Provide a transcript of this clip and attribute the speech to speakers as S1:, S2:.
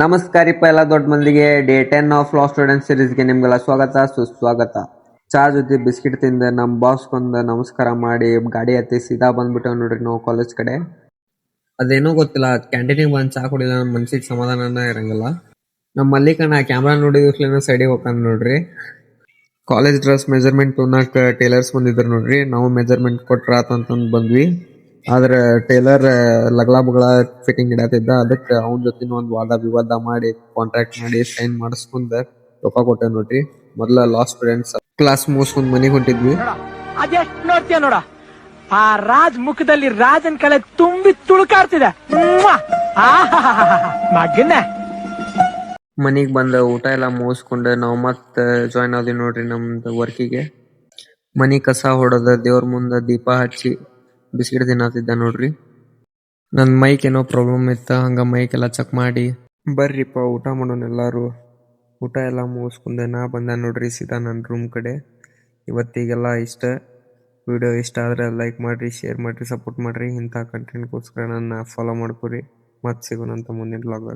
S1: ನಮಸ್ಕಾರಿಪ್ಪ ಎಲ್ಲ ದೊಡ್ಡ ಮಂದಿಗೆ ಡೇ 10 ಆಫ್ ಲಾ ಸ್ಟೂಡೆಂಟ್ ಸೀರೀಸ್ಗೆ ನಿಮ್ಗೆಲ್ಲ ಸ್ವಾಗತ ಸುಸ್ವಾಗತ. ಚಾ ಜೊತೆ ಬಿಸ್ಕಿಟ್ ತಿಂದ ನಮ್ಮ ಬಾಸ್ಗೊಂದು ನಮಸ್ಕಾರ ಮಾಡಿ ಗಾಡಿ ಹತ್ತಿ ಸೀದಾ ಬಂದ್ಬಿಟ್ಟೇವ್ ನೋಡ್ರಿ ನಾವು ಕಾಲೇಜ್ ಕಡೆ. ಅದೇನೋ ಗೊತ್ತಿಲ್ಲ, ಕ್ಯಾಂಟೀನಿಗೆ ಬಂದು ಚಾ ಕುಡಿದ ನಮ್ಮ ಮನ್ಸಿಗೆ ಸಮಾಧಾನನ ಇರಂಗಿಲ್ಲ. ನಮ್ಮ ಮಲ್ಲಿಕಣ್ಣ ಕ್ಯಾಮ್ರಾ ನೋಡಿದ್ಮೇಲೆ ಸೈಡಿಗೆ ಹೋಗ್ತಾನೆ ನೋಡ್ರಿ. ಕಾಲೇಜ್ ಡ್ರೆಸ್ ಮೆಜರ್ಮೆಂಟ್ ತೊಗೊಳಕ್ಕೆ ಟೇಲರ್ಸ್ ಬಂದಿದ್ರು ನೋಡ್ರಿ. ನಾವು ಮೆಜರ್ಮೆಂಟ್ ಕೊಟ್ರ ಅಂತಂದು ಬಂದ್ವಿ. ಆದ್ರೆ ಟೇಲರ್ ಲಗ್ಲಾ ಬಗ್ಲ ಫಿಟ್ಟಿಂಗ್ ಇಡತಿದ್ದ. ಅದಕ್ಕೆ ಅವನ ಜೊತೆ ಒಂದು ವಾದ ವಿವಾದ ಮಾಡಿ ಕಾಂಟ್ರಾಕ್ಟ್ ಮಾಡಿ ಸೈನ್ ಮಾಡಿಸ್ಕೊಂಡ್ ರೊಕ್ಕ ಕೊಟ್ಟೆ ನೋಡ್ರಿ. ಮೊದ್ಲ ಲಾ ಸ್ಟೂಡೆಂಟ್ಸ್ ಕ್ಲಾಸ್ ಮುಗಿಸ್ಕೊಂಡ್ ಮನೆಗೆ ಹೊಂಟಿದ್ವಿ.
S2: ಅದೆಷ್ಟ್ ನೋಡ್ತೀಯ ನೋಡ, ಆ ರಾಜ್ ಮುಖದಲ್ಲಿ ರಾಜನ್ ಕಳೆ ತುಂಬಿ ತುಳುಕಾಡ್ತಿದೆ.
S1: ಮನಿಗ್ ಬಂದ ಊಟ ಎಲ್ಲ ಮುಗಿಸ್ಕೊಂಡು ನಾವು ಮತ್ತೆ ಜಾಯ್ನ್ ಆದ್ವಿ ನೋಡ್ರಿ ನಮ್ದು ವರ್ಕಿಗೆ. ಮನಿ ಕಸ ಹೊಡೆದ ದೇವ್ರ ಮುಂದೆ ದೀಪ ಹಚ್ಚಿ ಬಿಸ್ಕಿಟ್ ತಿನ್ನತ್ತಿದ್ದ ನೋಡ್ರಿ. ನನ್ನ ಮೈಕ್ ಏನೋ ಪ್ರಾಬ್ಲಮ್ ಇತ್ತ, ಹಂಗ ಮೈಕ್ ಎಲ್ಲ ಚೆಕ್ ಮಾಡಿ ಬರ್ರಿಪ್ಪ ಊಟ ಮಾಡೋಣ ಎಲ್ಲಾರು. ಊಟ ಎಲ್ಲ ಮುಗಿಸ್ಕೊಂಡೆ ನಾ ಬಂದ ನೋಡ್ರಿ ಸೀದಾ ನನ್ನ ರೂಮ್ ಕಡೆ. ಇವತ್ತಿಗೆಲ್ಲ ಇಷ್ಟ. ವಿಡಿಯೋ ಇಷ್ಟ ಆದರೆ ಲೈಕ್ ಮಾಡಿರಿ, ಶೇರ್ ಮಾಡಿರಿ, ಸಪೋರ್ಟ್ ಮಾಡಿರಿ. ಇಂಥ ಕಂಟೆಂಟ್ಗೋಸ್ಕರ ನನ್ನ ಫಾಲೋ ಮಾಡ್ಕೊರಿ. ಮತ್ತೆ ಸಿಗೋಣಂತ ಮುಂದಿನ ವ್ಲಾಗ್.